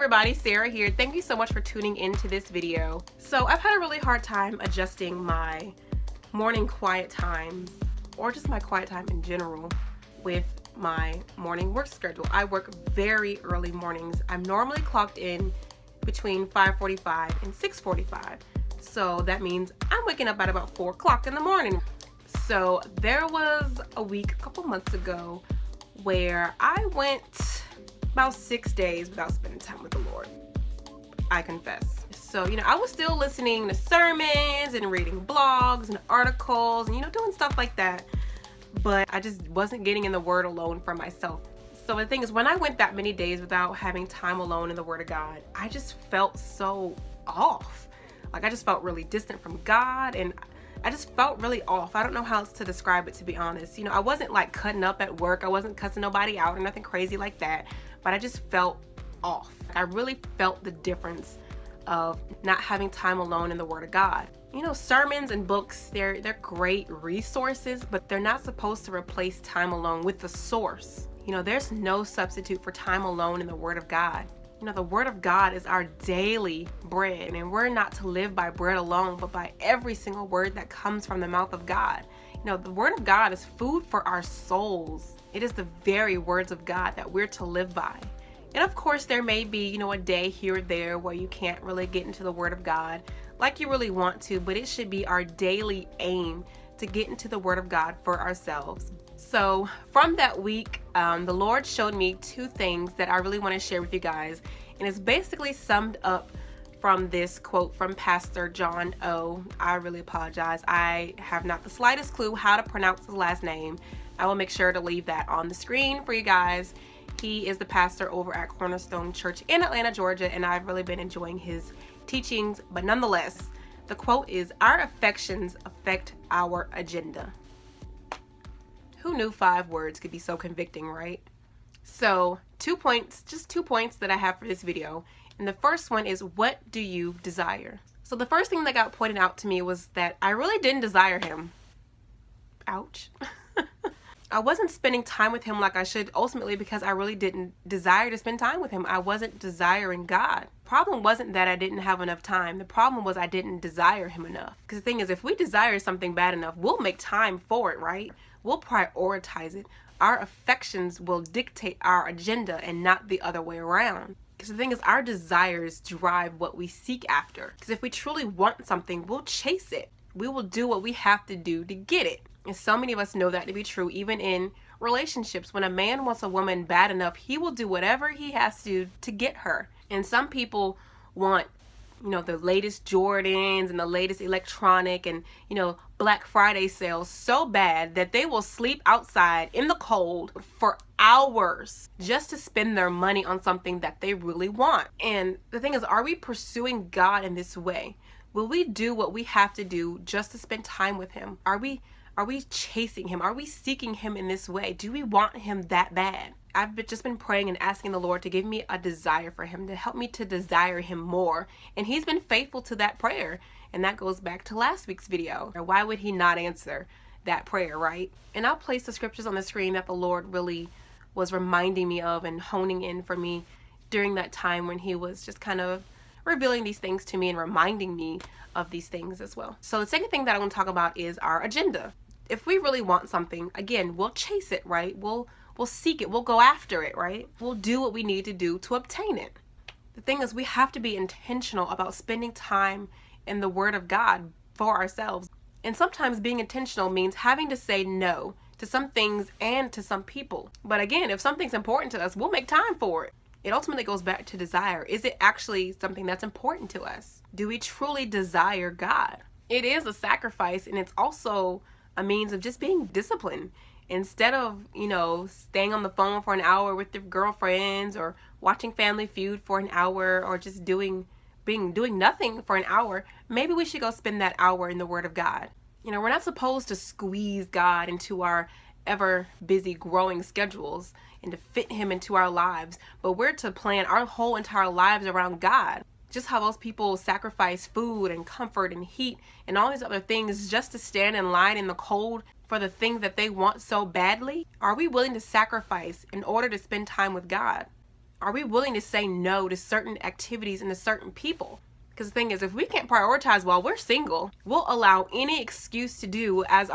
everybody, Sarah here. Thank you so much for tuning into this video. So I've had a really hard time adjusting my morning quiet times, or just my quiet time in general, with my morning work schedule. I work very early mornings. I'm normally clocked in between 5:45 and 6:45. So that means I'm waking up at about 4 o'clock in the morning. So there was a week, a couple months ago, where I went about 6 days without spending time with the Lord. I confess. So, I was still listening to sermons and reading blogs and articles and, doing stuff like that. But I just wasn't getting in the Word alone for myself. So the thing is, when I went that many days without having time alone in the Word of God, I just felt so off. Like, I just felt really distant from God, and I just felt really off. I don't know how else to describe it, to be honest. I wasn't like cutting up at work. I wasn't cussing nobody out or nothing crazy like that. But I just felt off. I really felt the difference of not having time alone in the Word of God. Sermons and books, they're great resources, but they're not supposed to replace time alone with the source. There's no substitute for time alone in the Word of God. The Word of God is our daily bread, and we're not to live by bread alone, but by every single word that comes from the mouth of God. The Word of God is food for our souls. It is the very words of God that we're to live by. And of course, there may be, a day here or there where you can't really get into the Word of God like you really want to, but it should be our daily aim to get into the Word of God for ourselves. So from that week, the Lord showed me 2 things that I really want to share with you guys. And it's basically summed up from this quote from Pastor John O. I really apologize. I have not the slightest clue how to pronounce his last name. I will make sure to leave that on the screen for you guys. He is the pastor over at Cornerstone Church in Atlanta, Georgia, and I've really been enjoying his teachings. But nonetheless, the quote is, "Our affections affect our agenda." Who knew 5 words could be so convicting, right? So 2 points, just 2 points that I have for this video. And the first one is, what do you desire? So the first thing that got pointed out to me was that I really didn't desire him. Ouch. I wasn't spending time with him like I should, ultimately because I really didn't desire to spend time with him. I wasn't desiring God. Problem wasn't that I didn't have enough time. The problem was I didn't desire him enough. Because the thing is, if we desire something bad enough, we'll make time for it, right? We'll prioritize it. Our affections will dictate our agenda and not the other way around. Because the thing is, our desires drive what we seek after. Because if we truly want something, we'll chase it. We will do what we have to do to get it. And so many of us know that to be true, even in relationships. When a man wants a woman bad enough, he will do whatever he has to get her. And some people want, the latest Jordans and the latest electronic and, Black Friday sales so bad that they will sleep outside in the cold for hours just to spend their money on something that they really want. And the thing is, are we pursuing God in this way? Will we do what we have to do just to spend time with him? Are we chasing him? Are we seeking him in this way? Do we want him that bad? I've just been praying and asking the Lord to give me a desire for him, to help me to desire him more. And he's been faithful to that prayer. And that goes back to last week's video. Why would he not answer that prayer, right? And I'll place the scriptures on the screen that the Lord really was reminding me of and honing in for me during that time when he was just kind of revealing these things to me and reminding me of these things as well. So the second thing that I want to talk about is our agenda. If we really want something, again, we'll chase it, right? We'll seek it. We'll go after it, right? We'll do what we need to do to obtain it. The thing is, we have to be intentional about spending time in the Word of God for ourselves. And sometimes being intentional means having to say no to some things and to some people. But again, if something's important to us, we'll make time for it. It ultimately goes back to desire. Is it actually something that's important to us? Do we truly desire God? It is a sacrifice, and it's also a means of just being disciplined. Instead of, staying on the phone for an hour with your girlfriends or watching Family Feud for an hour or just doing nothing for an hour, maybe we should go spend that hour in the Word of God. We're not supposed to squeeze God into our ever busy growing schedules and to fit him into our lives, but we're to plan our whole entire lives around God. Just how those people sacrifice food and comfort and heat and all these other things just to stand in line in the cold for the thing that they want so badly. Are we willing to sacrifice in order to spend time with God? Are we willing to say no to certain activities and to certain people? Because the thing is, if we can't prioritize while we're single, we'll allow any excuse to do as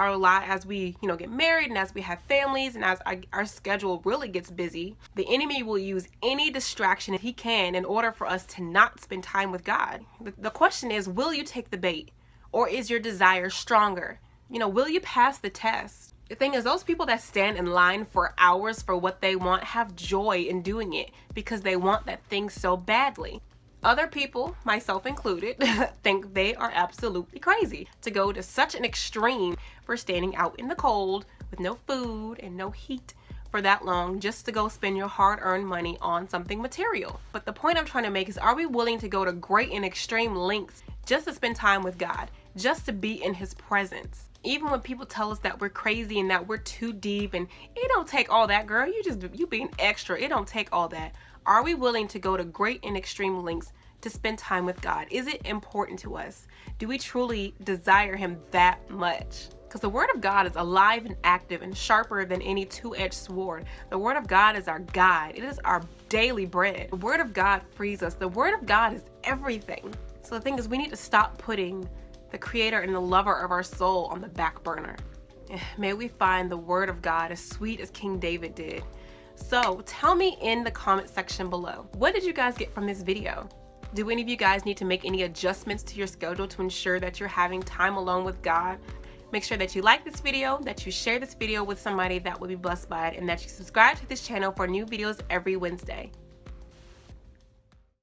we get married and as we have families and as our schedule really gets busy. The enemy will use any distraction he can in order for us to not spend time with God. The question is, will you take the bait, or is your desire stronger? Will you pass the test? The thing is, those people that stand in line for hours for what they want have joy in doing it because they want that thing so badly. Other people, myself included, think they are absolutely crazy to go to such an extreme for standing out in the cold with no food and no heat for that long just to go spend your hard-earned money on something material. But the point I'm trying to make is, are we willing to go to great and extreme lengths just to spend time with God, just to be in His presence? Even when people tell us that we're crazy and that we're too deep and it don't take all that, girl, you being extra, it don't take all that. Are we willing to go to great and extreme lengths to spend time with God? Is it important to us? Do we truly desire Him that much? Because the Word of God is alive and active and sharper than any two-edged sword. The Word of God is our guide. It is our daily bread. The Word of God frees us. The Word of God is everything. So the thing is, we need to stop putting the Creator and the lover of our soul on the back burner. May we find the Word of God as sweet as King David did. So tell me in the comment section below, what did you guys get from this video? Do any of you guys need to make any adjustments to your schedule to ensure that you're having time alone with God? Make sure that you like this video, that you share this video with somebody that would be blessed by it, and that you subscribe to this channel for new videos every Wednesday.